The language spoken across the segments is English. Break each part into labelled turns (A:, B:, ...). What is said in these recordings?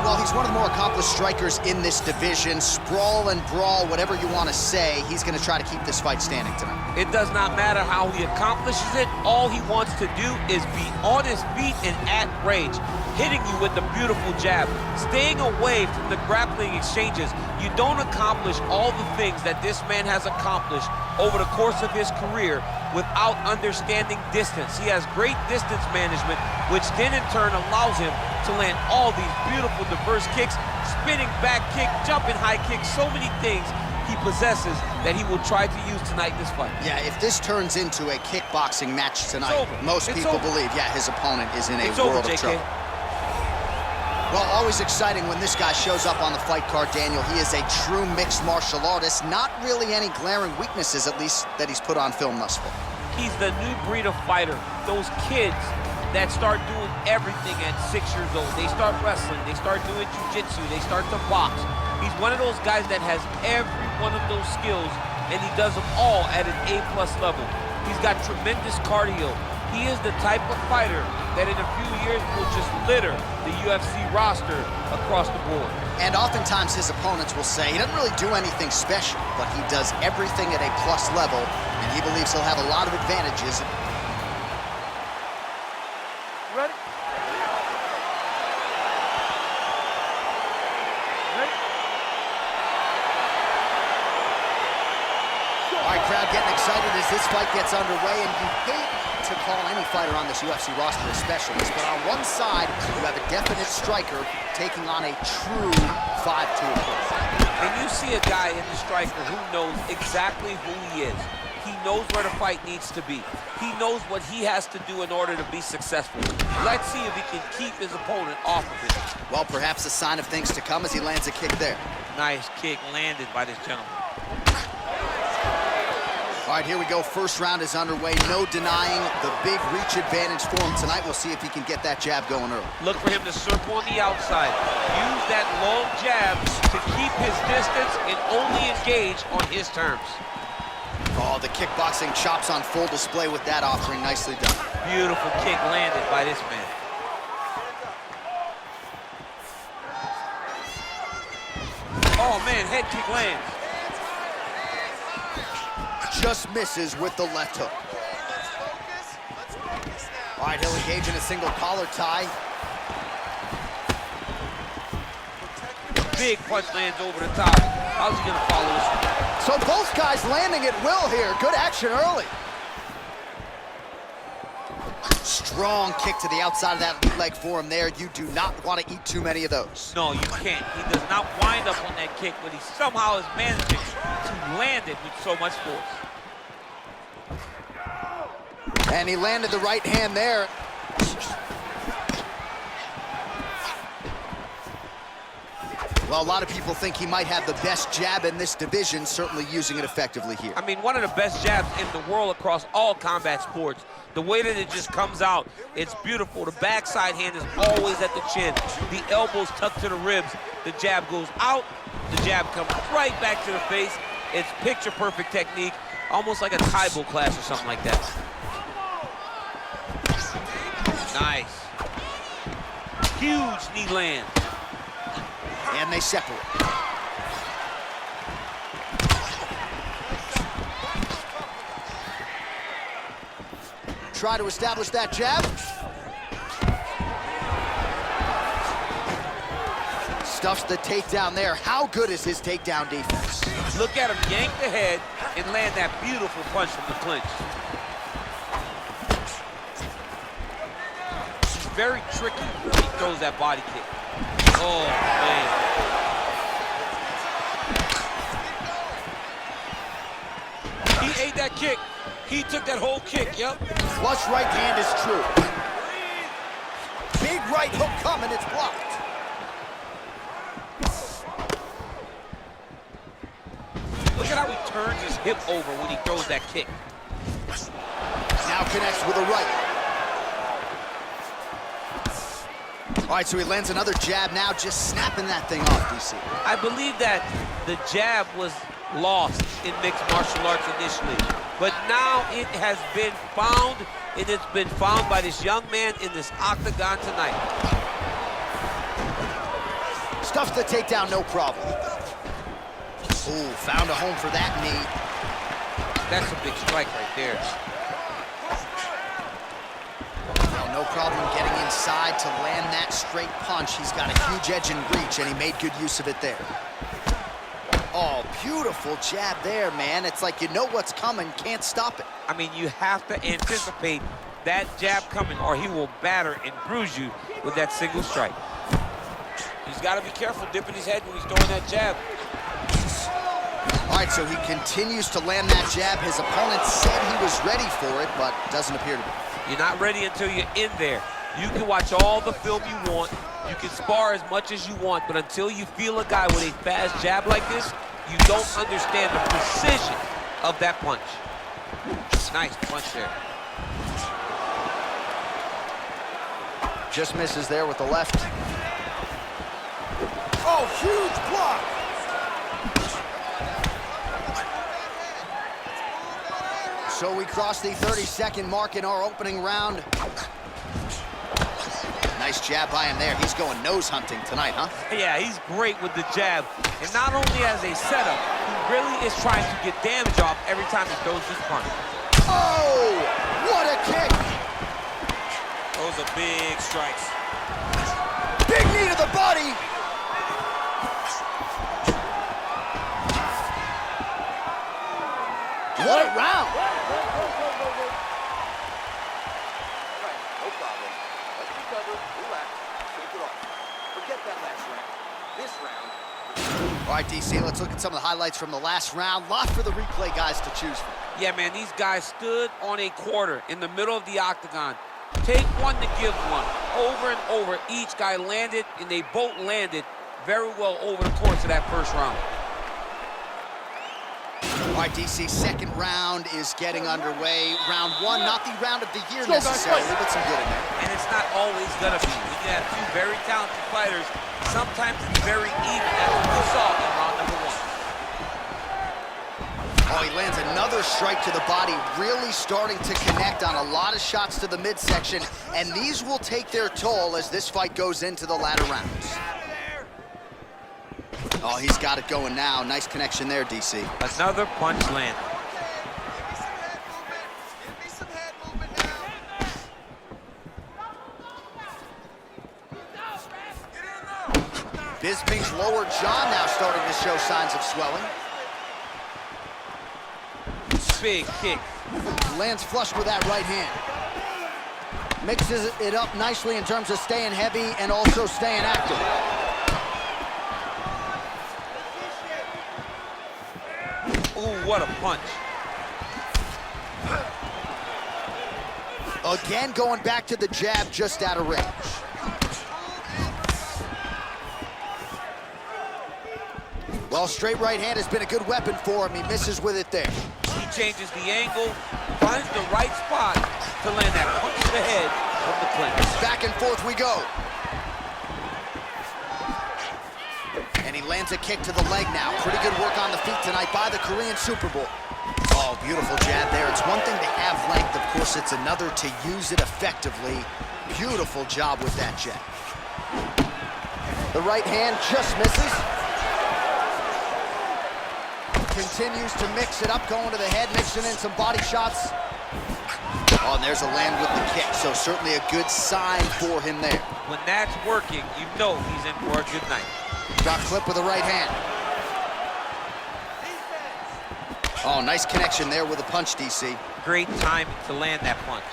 A: Well, he's one of the more accomplished strikers in this division. Sprawl and brawl, whatever you want to say, he's going to try to keep this fight standing tonight.
B: It does not matter how he accomplishes it. All he wants to do is be on his feet and at range, hitting you with the beautiful jab, staying away from the grappling exchanges. You don't accomplish all the things that this man has accomplished over the course of his career without understanding distance. He has great distance management, which then in turn allows him to land all these beautiful diverse kicks, spinning back kick, jumping high kick, so many things he possesses that he will try to use tonight in this fight.
A: Yeah, if this turns into a kickboxing match tonight, most people believe, yeah, his opponent is in a world of trouble. Well, always exciting when this guy shows up on the fight card, Daniel. He is a true mixed martial artist. Not really any glaring weaknesses, at least, that he's put on film thus far.
B: He's the new breed of fighter. Those kids that start doing everything at 6 years old. They start wrestling, they start doing jiu-jitsu, they start to box. He's one of those guys that has every one of those skills, and he does them all at an A+ level. He's got tremendous cardio. He is the type of fighter that in a few years will just litter the UFC roster across the board.
A: And oftentimes his opponents will say he doesn't really do anything special, but he does everything at a plus level, and he believes he'll have a lot of advantages.
B: Ready?
A: All right, crowd getting excited as this fight gets underway, and you hate to call any fighter on this UFC roster a specialist, but on one side, you have a definite striker taking on a true 5-2 opponent.
B: And you see a guy in the striker who knows exactly who he is. He knows where the fight needs to be. He knows what he has to do in order to be successful. Let's see if he can keep his opponent off of it.
A: Well, perhaps a sign of things to come as he lands a kick there.
B: Nice kick landed by this gentleman.
A: All right, here we go. First round is underway. No denying the big reach advantage for him tonight. We'll see if he can get that jab going early.
B: Look for him to circle on the outside. Use that long jab to keep his distance and only engage on his terms.
A: Oh, the kickboxing chops on full display with that offering. Nicely done.
B: Beautiful kick landed by this man. Oh, man, head kick lands.
A: Just misses with the left hook. All right, he'll engage in a single collar tie.
B: Big punch lands over the top. How's he gonna follow this one?
A: So both guys landing at will here. Good action early. Strong kick to the outside of that leg for him there. You do not want to eat too many of those.
B: No, you can't. He does not wind up on that kick, but he somehow is managing to land it with so much force.
A: And he landed the right hand there. Well, a lot of people think he might have the best jab in this division, certainly using it effectively here.
B: I mean, one of the best jabs in the world across all combat sports. The way that it just comes out, it's beautiful. The backside hand is always at the chin. The elbows tucked to the ribs. The jab goes out. The jab comes right back to the face. It's picture-perfect technique, almost like a Taibo class or something like that. Nice. Huge knee land.
A: And they separate. Try to establish that jab. Stuffs the takedown there. How good is his takedown defense?
B: Look at him yank the head and land that beautiful punch from the clinch. He's very tricky when he throws that body kick. Oh, man. He ate that kick. He took that whole kick, yep.
A: Flush right hand is true. Big right hook coming, it's blocked.
B: Look at how he turns his hip over when he throws that kick.
A: Now connects with a right. All right, so he lands another jab now, just snapping that thing off, DC.
B: I believe that the jab was lost in mixed martial arts initially, but now it has been found, and it's been found by this young man in this octagon tonight.
A: Stuffs the takedown, no problem. Ooh, found a home for that knee.
B: That's a big strike right there.
A: Well, no problem getting inside to land that straight punch. He's got a huge edge and reach, and he made good use of it there. Oh, beautiful jab there, man. It's like you know what's coming, can't stop it.
B: I mean, you have to anticipate that jab coming, or he will batter and bruise you with that single strike. He's got to be careful dipping his head when he's throwing that jab.
A: All right, so he continues to land that jab. His opponent said he was ready for it, but doesn't appear to be.
B: You're not ready until you're in there. You can watch all the film you want. You can spar as much as you want, but until you feel a guy with a fast jab like this, you don't understand the precision of that punch. Nice punch there.
A: Just misses there with the left. Oh, huge block! So we cross the 30-second mark in our opening round. Nice jab by him there. He's going nose hunting tonight, huh?
B: Yeah, he's great with the jab. And not only as a setup, he really is trying to get damage off every time he throws this punch.
A: Oh, what a kick!
B: Those are big strikes.
A: Big knee to the body! What a round!
C: No problem. Let's recover, relax, shake it off. Forget that last round. This round.
A: All right, DC, let's look at some of the highlights from the last round. Lot for the replay guys to choose from.
B: Yeah, man, these guys stood on a quarter in the middle of the octagon. Take one to give one. Over and over, each guy landed, and they both landed very well over the course of that first round.
A: All right, DC, second round is getting underway. Round one, not the round of the year necessarily, but some good in there.
B: And it's not always gonna be. When you have two very talented fighters, sometimes it's very even, as we saw in round number one.
A: Oh, he lands another strike to the body, really starting to connect on a lot of shots to the midsection, and these will take their toll as this fight goes into the latter rounds. Oh, he's got it going now. Nice connection there, DC.
B: Another punch landed.
A: Bisping's lower jaw now starting to show signs of swelling.
B: Big kick.
A: Lands flush with that right hand. Mixes it up nicely in terms of staying heavy and also staying active.
B: Ooh, what a punch.
A: Again, going back to the jab just out of range. Well, straight right hand has been a good weapon for him. He misses with it there.
B: He changes the angle, finds the right spot to land that punch to the head from the clinch.
A: Back and forth we go. And he lands a kick to the leg now. Pretty good work on the feet tonight by the Korean Super Bowl. Oh, beautiful jab there. It's one thing to have length, of course, it's another to use it effectively. Beautiful job with that jab. The right hand just misses. Continues to mix it up, going to the head, mixing in some body shots. Oh, and there's a land with the kick, so certainly a good sign for him there.
B: When that's working, you know he's in for a good night.
A: Drop clip with the right hand. Oh, nice connection there with a punch, DC.
B: Great timing to land that punch.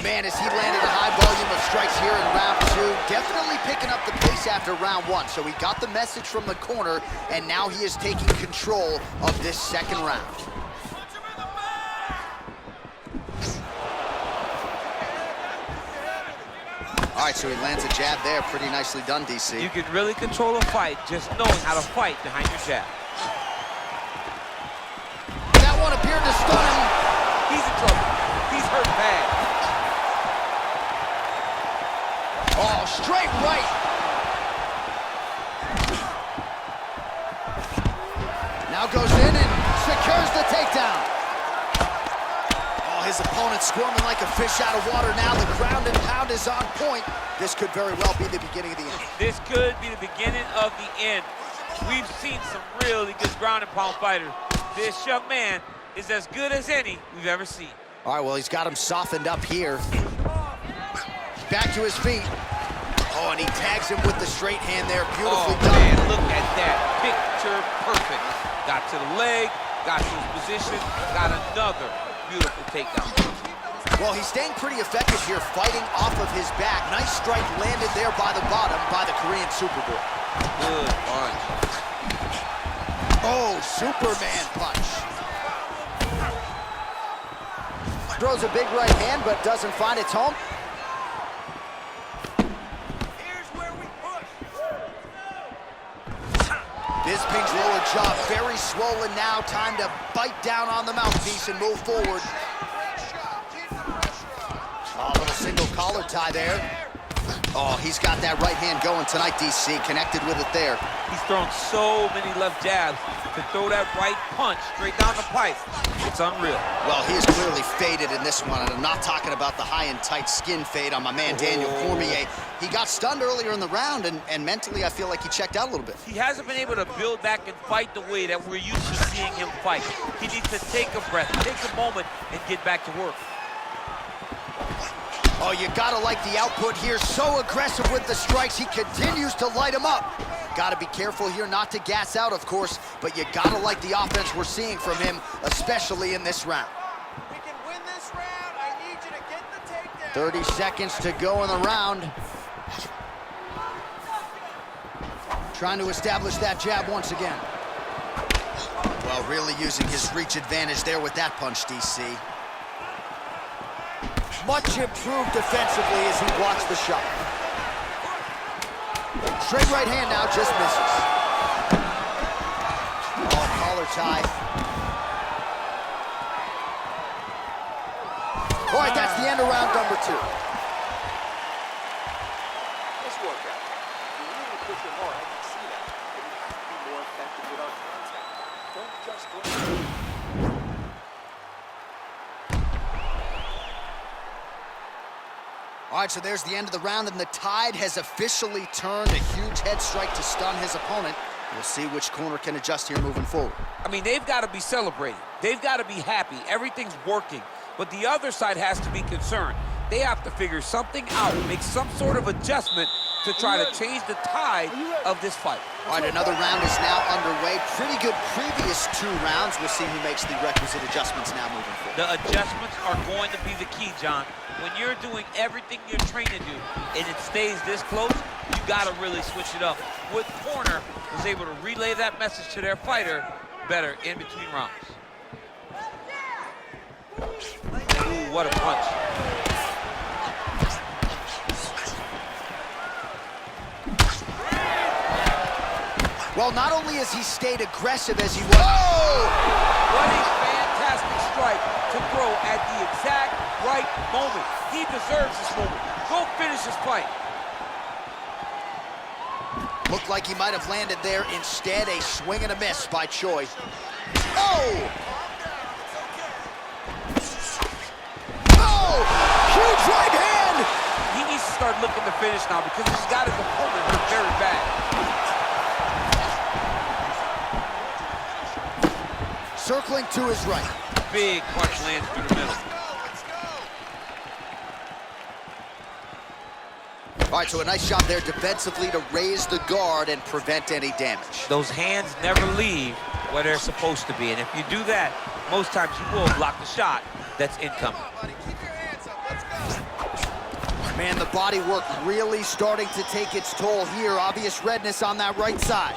A: Man, as he landed a high volume of strikes here in round two, definitely picking up the pace after round one. So he got the message from the corner, and now he is taking control of this second round. All right, so he lands a jab there. Pretty nicely done, DC.
B: You can really control a fight just knowing how to fight behind your jab.
A: That one appeared to stun him.
B: He's in trouble. He's hurt bad.
A: Oh, straight right. Now goes in and secures the takedown. Oh, Oh, his opponent squirming like a fish out of water now. The ground and pound is on point. This could very well be the beginning of the end.
B: This could be the beginning of the end. We've seen some really good ground and pound fighters. This young man is as good as any we've ever seen.
A: All right, well, he's got him softened up here. Back to his feet. Oh, and he tags him with the straight hand there. Beautifully done.
B: Man, look at that. Picture perfect. Got to the leg, got to his position, got another beautiful takedown.
A: Well, he's staying pretty effective here, fighting off of his back. Nice strike landed there by the bottom by the Korean Superboy.
B: Good punch.
A: Oh, Superman punch. Throws a big right hand, but doesn't find its home. Bisping's lower jaw very swollen now. Time to bite down on the mouthpiece and move forward. Oh, a little single collar tie there. Oh, he's got that right hand going tonight, DC. Connected with it there.
B: He's thrown so many left jabs to throw that right punch straight down the pipe. It's unreal.
A: Well, he is clearly faded in this one, and I'm not talking about the high and tight skin fade on my man Daniel Cormier. He got stunned earlier in the round, and mentally I feel like he checked out a little bit.
B: He hasn't been able to build back and fight the way that we're used to seeing him fight. He needs to take a breath, take a moment, and get back to work.
A: Oh, you gotta like the output here. So aggressive with the strikes. He continues to light him up. Gotta be careful here not to gas out, of course, but you gotta like the offense we're seeing from him, especially in this round.
C: We can win this round. I need you to get the takedown.
A: 30 seconds to go in the round. Trying to establish that jab once again. Well, really using his reach advantage there with that punch, DC. Much improved defensively as he blocks the shot. Straight right hand now, just misses. Oh, collar tie. All right, that's the end of round number 2.
C: Nice workout. You really push him hard. I can see that. But you have to be more effective with our contact. Don't just go.
A: All right, so there's the end of the round, and the tide has officially turned. A huge head strike to stun his opponent. We'll see which corner can adjust here moving forward.
B: I mean, they've got to be celebrating. They've got to be happy. Everything's working. But the other side has to be concerned. They have to figure something out, make some sort of adjustment to try to change the tide of this fight.
A: All right, another round is now underway. Pretty good previous 2 rounds. We'll see who makes the requisite adjustments now moving forward.
B: The adjustments are going to be the key, John. When you're doing everything you're trained to do and it stays this close, you gotta really switch it up. What corner was able to relay that message to their fighter better in between rounds? Ooh, what a punch.
A: Well, not only has he stayed aggressive as he was... Oh!
B: What a fantastic strike to throw at the exact right moment. He deserves this moment. Go finish this fight.
A: Looked like he might have landed there. Instead, a swing and a miss by Choi. Oh! Oh! Huge right hand!
B: He needs to start looking to finish now because he's got his opponent hurt very bad.
A: Circling to his right.
B: Big punch lands through the middle.
A: All right, so a nice job there defensively to raise the guard and prevent any damage.
B: Those hands never leave where they're supposed to be, and if you do that, most times you will block the shot that's incoming.
A: Man, the body work really starting to take its toll here. Obvious redness on that right side.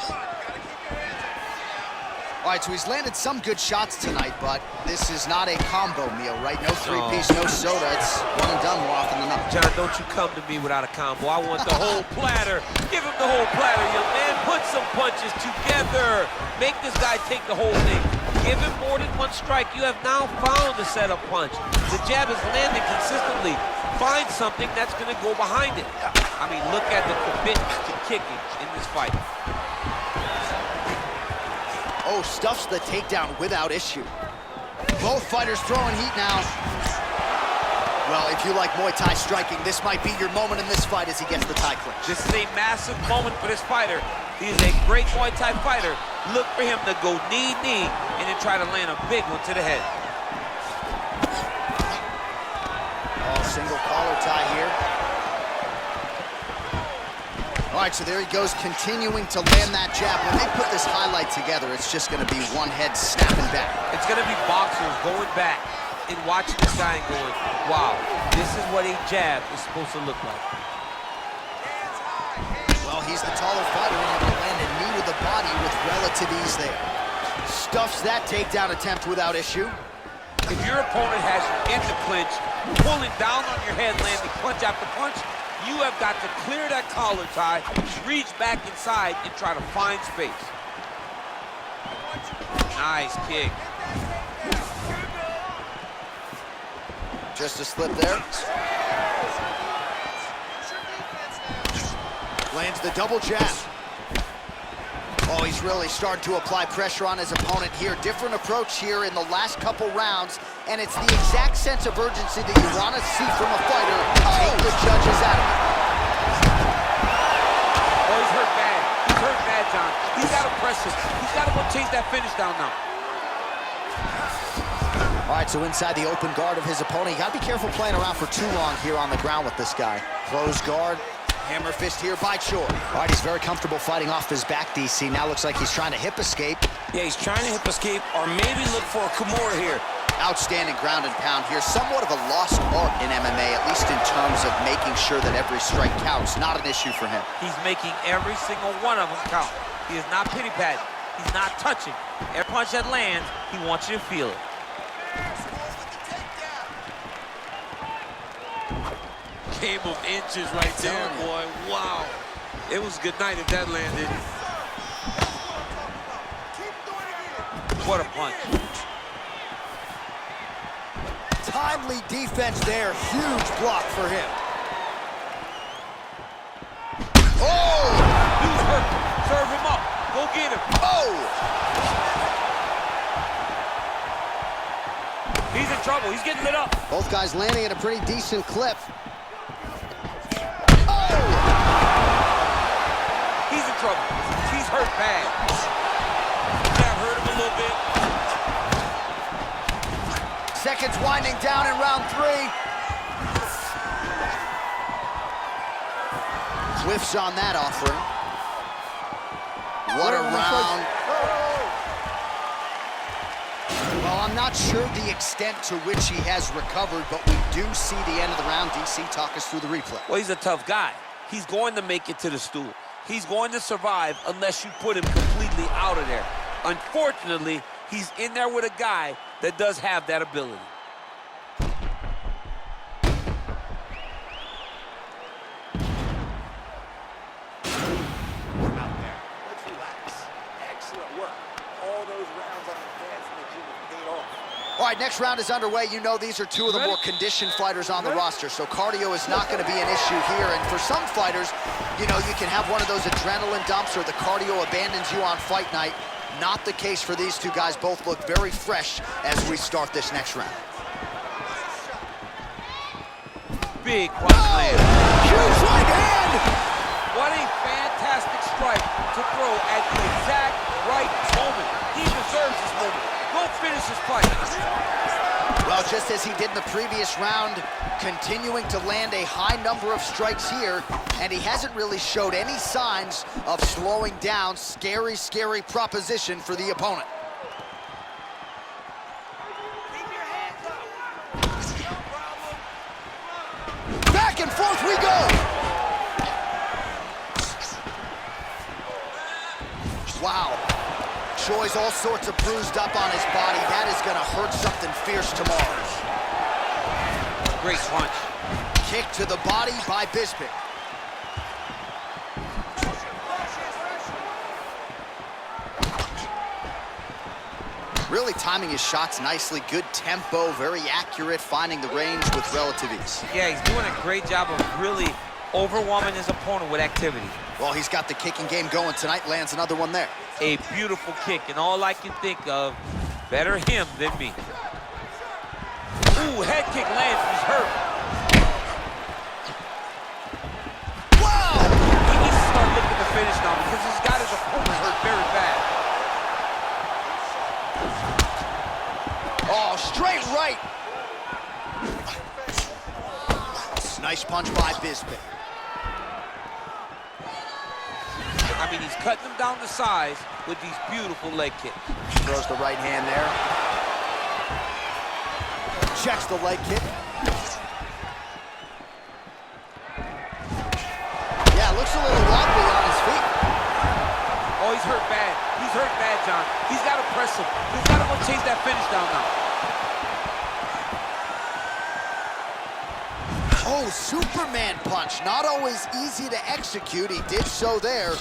A: All right, so he's landed some good shots tonight, but this is not a combo meal, right? No 3-piece, no soda. It's one and done more often than not.
B: John, don't you come to me without a combo. I want the whole platter. Give him the whole platter, young man. Put some punches together. Make this guy take the whole thing. Give him more than one strike. You have now found the setup punch. The jab is landing consistently. Find something that's going to go behind it. I mean, look at the commitment to kicking in this fight.
A: Oh, stuffs the takedown without issue. Both fighters throwing heat now. Well, if you like Muay Thai striking, this might be your moment in this fight as he gets the Thai clinch.
B: This is a massive moment for this fighter. He is a great Muay Thai fighter. Look for him to go knee, and then try to land a big one to the head.
A: Oh, single collar tie here. All right, so there he goes, continuing to land that jab. When they put this highlight together, it's just going to be one head snapping back.
B: It's going to be boxers going back and watching this guy and going, wow, this is what a jab is supposed to look like.
A: Well, he's the taller fighter and able to land a knee to the body with relative ease there. Stuffs that takedown attempt without issue.
B: If your opponent has you in the clinch, pulling down on your head, landing punch after punch, you have got to clear that collar tie, reach back inside, and try to find space. Nice kick.
A: Just a slip there. Lands the double jab. Oh, he's really starting to apply pressure on his opponent here. Different approach here in the last couple rounds, and it's the exact sense of urgency that you want to see from a fighter. Take the judges out of it.
B: Oh, he's hurt bad. He's hurt bad, John. He's got to press him. He's got to go chase that finish down now.
A: All right, so inside the open guard of his opponent, you got to be careful playing around for too long here on the ground with this guy. Closed guard. Hammer fist here by Choi. All right, he's very comfortable fighting off his back, DC. Now looks like he's trying to hip escape.
D: Yeah, he's trying to hip escape or maybe look for a Kimura here.
A: Outstanding ground and pound here. Somewhat of a lost art in MMA, at least in terms of making sure that every strike counts. Not an issue for him.
B: He's making every single one of them count. He is not pity-patting. He's not touching. Every punch that lands, he wants you to feel it. Game of inches right there, boy. Wow. It was good night if that landed. What a punch.
A: Timely defense there. Huge block for him. Oh!
B: Dude's hurt. Serve him up. Go get him.
A: Oh!
B: He's in trouble. He's getting lit up.
A: Both guys landing at a pretty decent clip.
B: He's in trouble. He's hurt bad. That hurt him a little bit.
A: Seconds winding down in round 3. Whiffs on that offering. What a round. Well, I'm not sure the extent to which he has recovered, but we do see the end of the round. DC, talk us through the replay.
B: Well, he's a tough guy. He's going to make it to the stool. He's going to survive unless you put him completely out of there. Unfortunately, he's in there with a guy that does have that ability.
C: Out there. Let's relax. Excellent work. All those rounds on the fans in the gym have paid off.
A: All right, next round is underway. You know these are two of the more conditioned fighters on the roster, so cardio is not going to be an issue here. And for some fighters, you know, you can have one of those adrenaline dumps or the cardio abandons you on fight night. Not the case for these two guys. Both look very fresh as we start this next round.
B: Big punch land.
A: Huge right hand!
B: What a fantastic strike to throw at the exact right moment. He deserves this moment. Go finish his fight.
A: Well, just as he did in the previous round, continuing to land a high number of strikes here, and he hasn't really showed any signs of slowing down. Scary, scary proposition for the opponent.
C: Keep your hands up. No problem.
A: Back and forth we go! Wow. Choi's all sorts of bruised up on his body. That is going to hurt something fierce tomorrow.
B: Great punch.
A: Kick to the body by Bisping. Really timing his shots nicely. Good tempo, very accurate, finding the range with relative ease.
B: Yeah, he's doing a great job of really overwhelming his opponent with activity.
A: Well, he's got the kicking game going tonight. Lands another one there.
B: A beautiful kick, and all I can think of, better him than me. Ooh, head kick lands, he's hurt.
A: Straight right. Nice punch by Bisping.
B: I mean, he's cutting them down to size with these beautiful leg kicks.
A: Throws the right hand there. Checks the leg kick. Yeah, looks a little wobbly on his feet.
B: Oh, he's hurt bad. He's hurt bad, John. He's got to press him. He's got to go chase that finish down now.
A: Oh, Superman punch. Not always easy to execute. He did so there.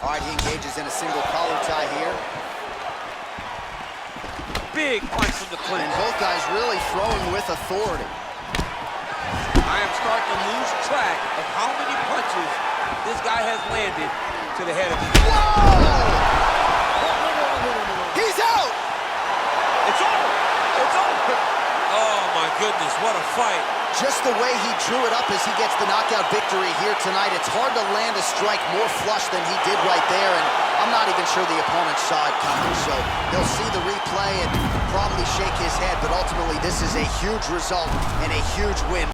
A: All right, he engages in a single collar tie here.
B: Big punch from the clinch.
A: And both guys really throwing with authority.
B: I am starting to lose track of how many punches this guy has landed to the head of his head.
A: Whoa! He's out!
B: It's over! It's over! Oh, my goodness, what a fight.
A: Just the way he drew it up as he gets the knockout victory here tonight, it's hard to land a strike more flush than he did right there, and I'm not even sure the opponent saw it coming, so they'll see the replay and probably shake his head, but ultimately this is a huge result and a huge win.